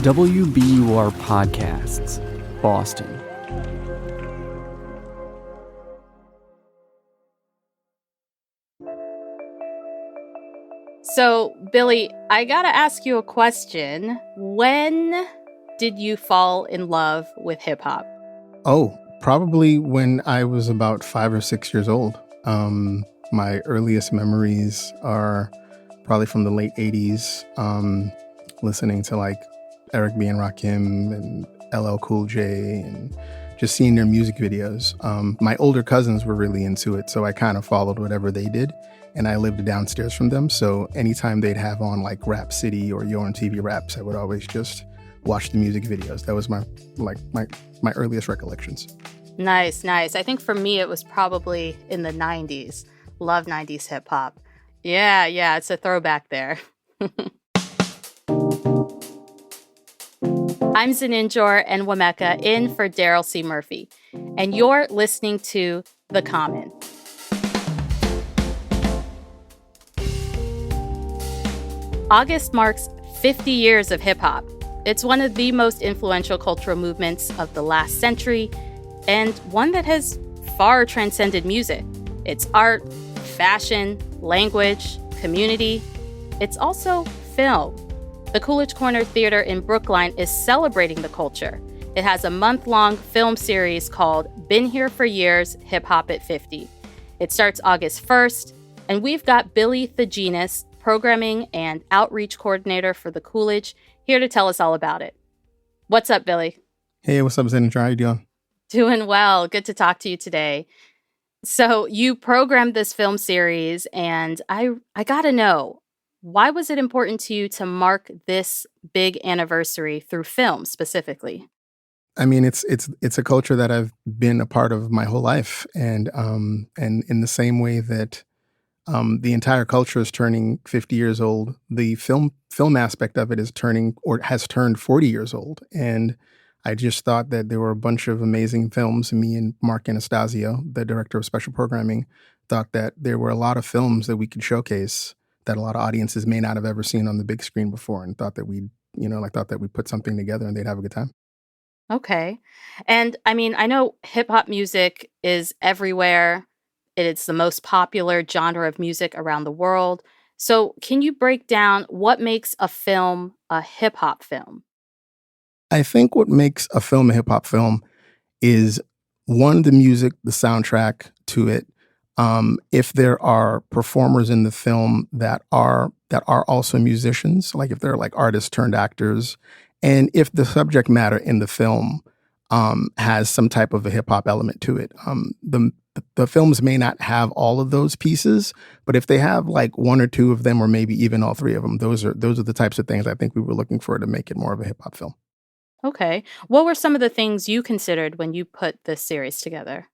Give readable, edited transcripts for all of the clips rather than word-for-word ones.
WBUR Podcasts, Boston. So, Billy, I gotta ask you a question. When did you fall in love with hip hop? Oh, probably when I was about 5 or 6 years old. My earliest memories are probably from the late 80s, listening to like Eric B. and Rakim and LL Cool J and just seeing their music videos. My older cousins were really into it, so I kind of followed whatever they did. And I lived downstairs from them, so anytime they'd have on like Rap City or Yo MTV Raps, I would always just watch the music videos. That was my earliest recollections. Nice. I think for me, it was probably in the 90s. Love 90s hip hop. Yeah, it's a throwback there. I'm Zaninjor and Wameka in for Daryl C. Murphy, and you're listening to The Common. August marks 50 years of hip-hop. It's one of the most influential cultural movements of the last century, and one that has far transcended music. It's art, fashion, language, community. It's also film. The Coolidge Corner Theatre in Brookline is celebrating the culture. It has a month-long film series called Been Here for Years, Hip Hop at 50. It starts August 1st, and we've got Billy Thegenus, programming and outreach coordinator for the Coolidge, here to tell us all about it. What's up, Billy? Hey, what's up, Zaninjor? How you doing? Doing well. Good to talk to you today. So you programmed this film series, and I gotta know, why was it important to you to mark this big anniversary through film specifically? I mean, it's a culture that I've been a part of my whole life, and in the same way that the entire culture is turning 50 years old, the film aspect of it is turning or has turned 40 years old. And I just thought that there were a bunch of amazing films. Me and Mark Anastasio, the director of special programming, thought that there were a lot of films that we could showcase that a lot of audiences may not have ever seen on the big screen before, and thought that we'd put something together and they'd have a good time. Okay. And I mean, I know hip hop music is everywhere. It's the most popular genre of music around the world. So can you break down what makes a film a hip hop film? I think what makes a film a hip hop film is, one, the music, the soundtrack to it. If there are performers in the film that are also musicians, like if they're like artists turned actors, and if the subject matter in the film has some type of a hip hop element to it. The films may not have all of those pieces, but if they have like one or two of them, or maybe even all three of them, those are the types of things I think we were looking for to make it more of a hip hop film. Okay. What were some of the things you considered when you put this series together?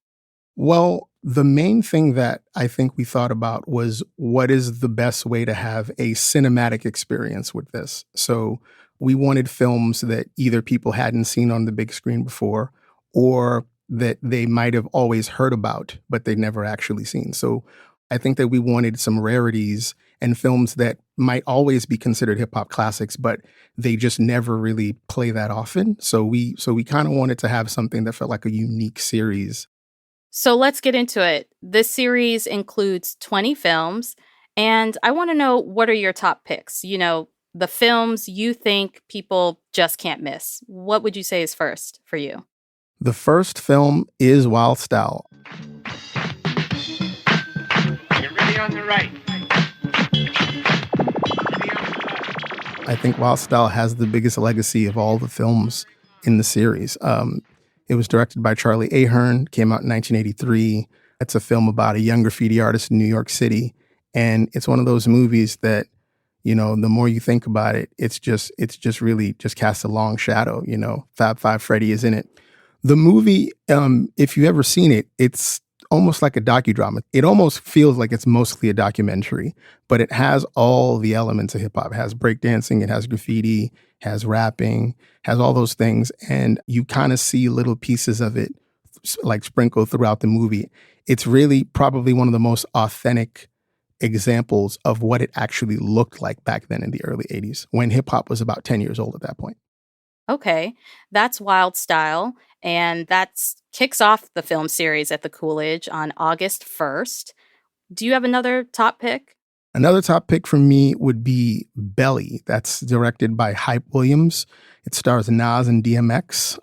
Well, the main thing that I think we thought about was, what is the best way to have a cinematic experience with this? So we wanted films that either people hadn't seen on the big screen before, or that they might have always heard about, but they'd never actually seen. So I think that we wanted some rarities and films that might always be considered hip hop classics, but they just never really play that often. So we kind of wanted to have something that felt like a unique series. So let's get into it. This series includes 20 films, and I want to know, what are your top picks? You know, the films you think people just can't miss. What would you say is first for you? The first film is Wild Style. You're really on the right. I think Wild Style has the biggest legacy of all the films in the series. It was directed by Charlie Ahern, came out in 1983. It's a film about a young graffiti artist in New York City. And it's one of those movies that, you know, the more you think about it, it's just really just casts a long shadow. You know, Fab Five Freddy is in it. The movie, if you've ever seen it, it's almost like a docudrama. It almost feels like it's mostly a documentary, but it has all the elements of hip hop. It has breakdancing, it has graffiti, has rapping, has all those things. And you kind of see little pieces of it like sprinkled throughout the movie. It's really probably one of the most authentic examples of what it actually looked like back then in the early 80s, when hip hop was about 10 years old at that point. Okay, that's Wild Style, and that's kicks off the film series at the Coolidge on August 1st. Do you have another top pick? Another top pick for me would be Belly. That's directed by Hype Williams. It stars Nas and DMX.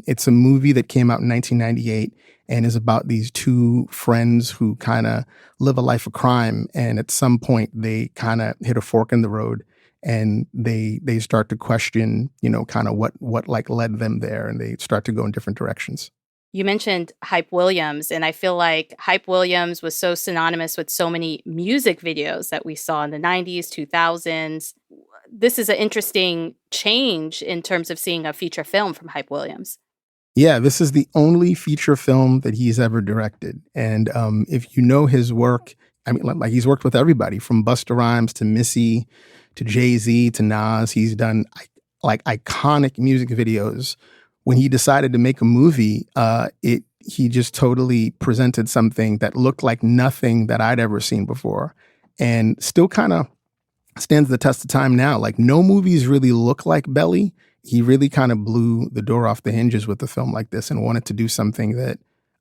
It's a movie that came out in 1998 and is about these two friends who kind of live a life of crime. And at some point, they kind of hit a fork in the road, and they start to question, kind of what like led them there, and they start to go in different directions. You mentioned Hype Williams, and I feel like Hype Williams was so synonymous with so many music videos that we saw in the 90s, 2000s. This is an interesting change in terms of seeing a feature film from Hype Williams. Yeah, this is the only feature film that he's ever directed. And if you know his work, I mean, like he's worked with everybody from Busta Rhymes to Missy to Jay-Z to Nas. He's done like iconic music videos. When he decided to make a movie, he just totally presented something that looked like nothing that I'd ever seen before, and still kind of stands the test of time now. Like, no movies really look like Belly. He really kind of blew the door off the hinges with a film like this and wanted to do something that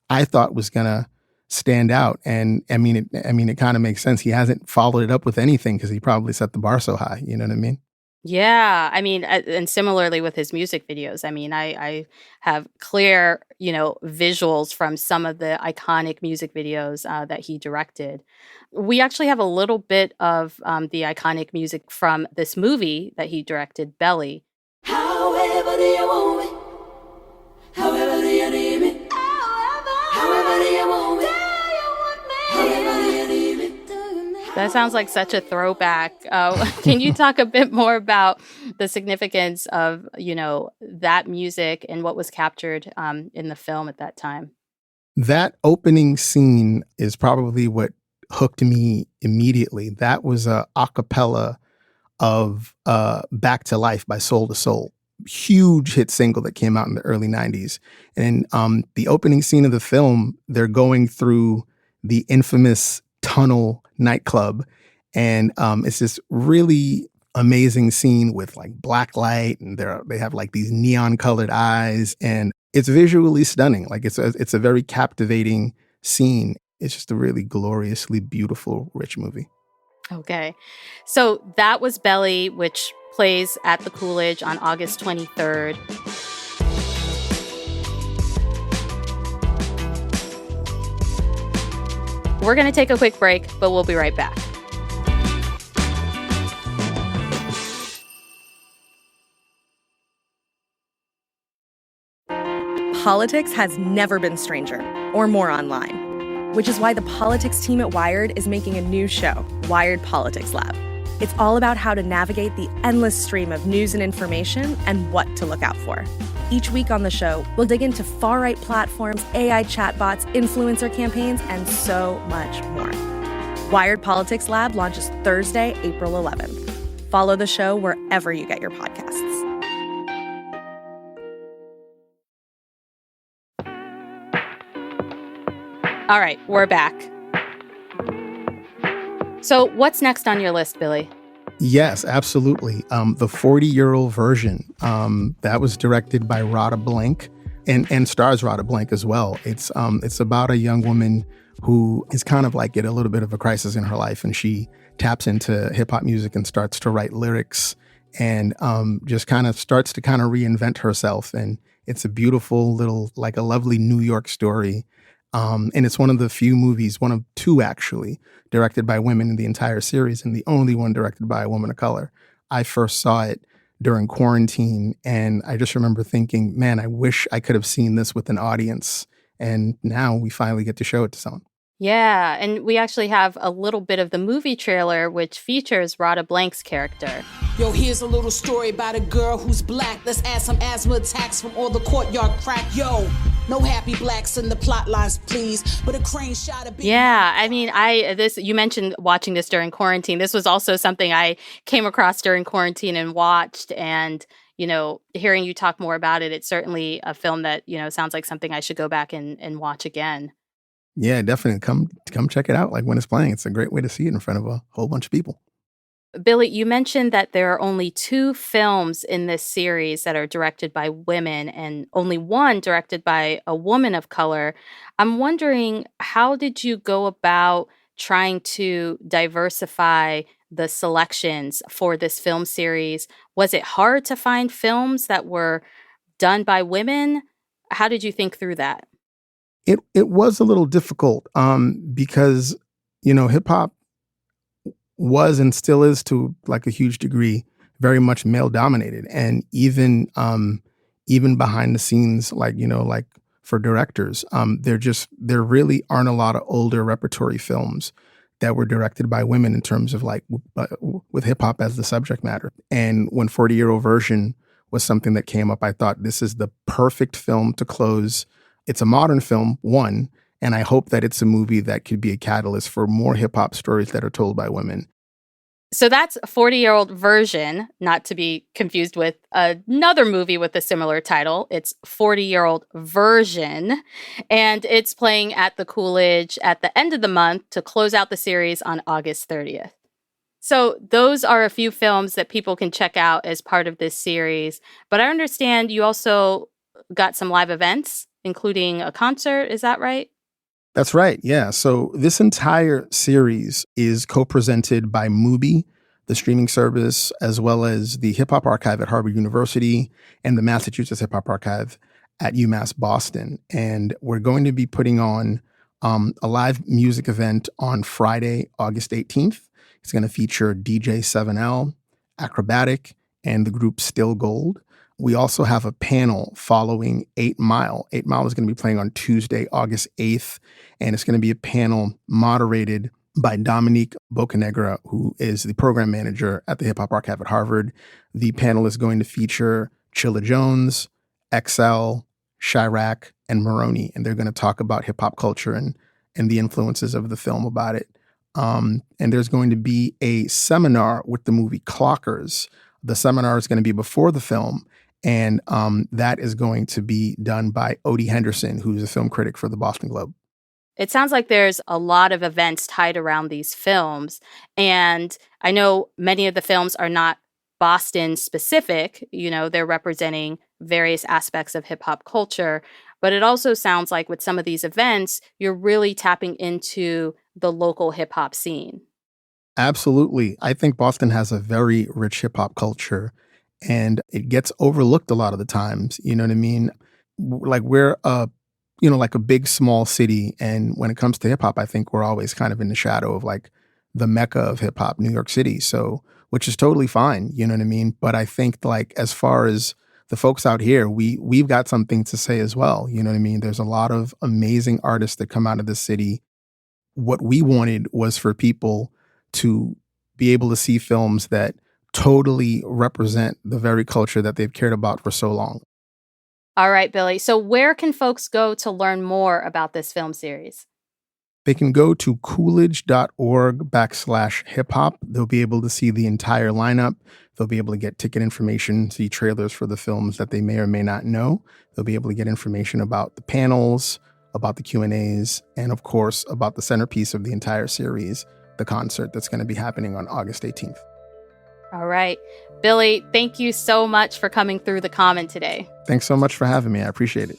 I thought was gonna stand out. And I mean, it kind of makes sense. He hasn't followed it up with anything because he probably set the bar so high. You know what I mean? Yeah, I mean, and similarly with his music videos, I mean, I have clear, visuals from some of the iconic music videos that he directed. We actually have a little bit of the iconic music from this movie that he directed, Belly. However do you want me? However do you need me? However do you want me? However do you need me? That sounds like such a throwback. Can you talk a bit more about the significance of, that music and what was captured in the film at that time? That opening scene is probably what hooked me immediately. That was a cappella of Back to Life by Soul to Soul. Huge hit single that came out in the early 90s. And the opening scene of the film, they're going through the infamous Tunnel nightclub. And it's this really amazing scene with like black light, and they have like these neon colored eyes, and it's visually stunning. Like it's a very captivating scene. It's just a really gloriously beautiful, rich movie. Okay. So that was Belly, which plays at the Coolidge on August 23rd. We're going to take a quick break, but we'll be right back. Politics has never been stranger or more online, which is why the politics team at Wired is making a new show, Wired Politics Lab. It's all about how to navigate the endless stream of news and information and what to look out for. Each week on the show, we'll dig into far-right platforms, AI chatbots, influencer campaigns, and so much more. Wired Politics Lab launches Thursday, April 11th. Follow the show wherever you get your podcasts. All right, we're back. So what's next on your list, Billy? Yes, absolutely. The 40-year-old version, that was directed by Rada Blank and stars Rada Blank as well. It's about a young woman who is kind of like at a little bit of a crisis in her life, and she taps into hip hop music and starts to write lyrics and just kind of starts to kind of reinvent herself. And it's a beautiful little, like a lovely New York story. And it's one of the few movies, one of two actually, directed by women in the entire series, and the only one directed by a woman of color. I first saw it during quarantine, and I just remember thinking, man, I wish I could have seen this with an audience. And now we finally get to show it to someone. Yeah, and we actually have a little bit of the movie trailer, which features Rada Blank's character. Yo, here's a little story about a girl who's black. Let's add some asthma attacks from all the courtyard crack. Yo, no happy blacks in the plot lines, please. But a crane shot a big... Yeah, I mean, you mentioned watching this during quarantine. This was also something I came across during quarantine and watched. And, hearing you talk more about it, it's certainly a film that, sounds like something I should go back and watch again. Yeah, definitely. Come check it out. Like when it's playing, it's a great way to see it in front of a whole bunch of people. Billy, you mentioned that there are only 2 films in this series that are directed by women and only one directed by a woman of color. I'm wondering, how did you go about trying to diversify the selections for this film series? Was it hard to find films that were done by women? How did you think through that? It was a little difficult because, hip hop was and still is to like a huge degree very much male dominated, and even behind the scenes, like for directors, there really aren't a lot of older repertory films that were directed by women in terms of with hip hop as the subject matter. And when 40-Year-Old Version was something that came up, I thought this is the perfect film to close. It's a modern film, one, and I hope that it's a movie that could be a catalyst for more hip-hop stories that are told by women. So that's a 40-Year-Old Version, not to be confused with another movie with a similar title. It's 40-Year-Old Version, and it's playing at the Coolidge at the end of the month to close out the series on August 30th. So those are a few films that people can check out as part of this series. But I understand you also got some live events, including a concert. Is that right? That's right. Yeah. So this entire series is co-presented by Mubi, the streaming service, as well as the Hip Hop Archive at Harvard University and the Massachusetts Hip Hop Archive at UMass Boston. And we're going to be putting on a live music event on Friday, August 18th. It's going to feature DJ 7L, Acrobatic, and the group Still Gold. We also have a panel following 8 Mile. 8 Mile is going to be playing on Tuesday, August 8th, and it's going to be a panel moderated by Dominique Bocanegra, who is the program manager at the Hip Hop Archive at Harvard. The panel is going to feature Chilla Jones, XL, Chirac, and Maroney, and they're going to talk about hip-hop culture and the influences of the film about it. And there's going to be a seminar with the movie Clockers. The seminar is going to be before the film, and that is going to be done by Odie Henderson, who's a film critic for the Boston Globe. It sounds like there's a lot of events tied around these films. And I know many of the films are not Boston specific. They're representing various aspects of hip hop culture. But it also sounds like with some of these events, you're really tapping into the local hip hop scene. Absolutely. I think Boston has a very rich hip hop culture, and it gets overlooked a lot of the times. You know what I mean? Like we're like a big, small city. And when it comes to hip hop, I think we're always kind of in the shadow of like the mecca of hip hop, New York City. So, which is totally fine. You know what I mean? But I think like as far as the folks out here, we've got something to say as well. You know what I mean? There's a lot of amazing artists that come out of this city. What we wanted was for people to be able to see films that totally represent the very culture that they've cared about for so long. All right, Billy. So where can folks go to learn more about this film series? They can go to coolidge.org/hip-hop. They'll be able to see the entire lineup. They'll be able to get ticket information, see trailers for the films that they may or may not know. They'll be able to get information about the panels, about the Q&As, and of course, about the centerpiece of the entire series, the concert that's going to be happening on August 18th. All right. Billy, thank you so much for coming through The Common today. Thanks so much for having me. I appreciate it.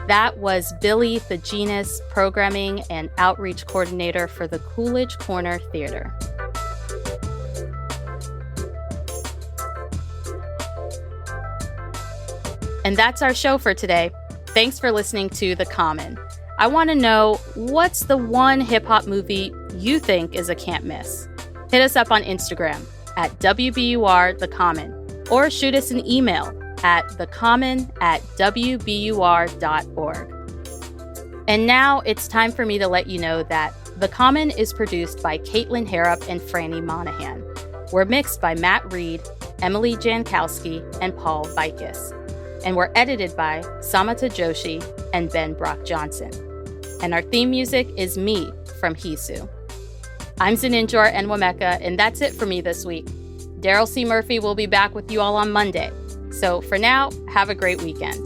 That was Billy Thegenus, Programming and Outreach Coordinator for the Coolidge Corner Theatre. And that's our show for today. Thanks for listening to The Common. I want to know, what's the one hip-hop movie you think is a can't miss? Hit us up on Instagram at WBUR-TheCommon, or shoot us an email at thecommon@wbur.org. And now it's time for me to let you know that The Common is produced by Caitlin Harrop and Franny Monahan. We're mixed by Matt Reed, Emily Jankowski, and Paul Vikas. And we're edited by Samata Joshi and Ben Brock Johnson. And our theme music is Me from Hisu. I'm Zaninjor Enwameka, and that's it for me this week. Daryl C. Murphy will be back with you all on Monday. So for now, have a great weekend.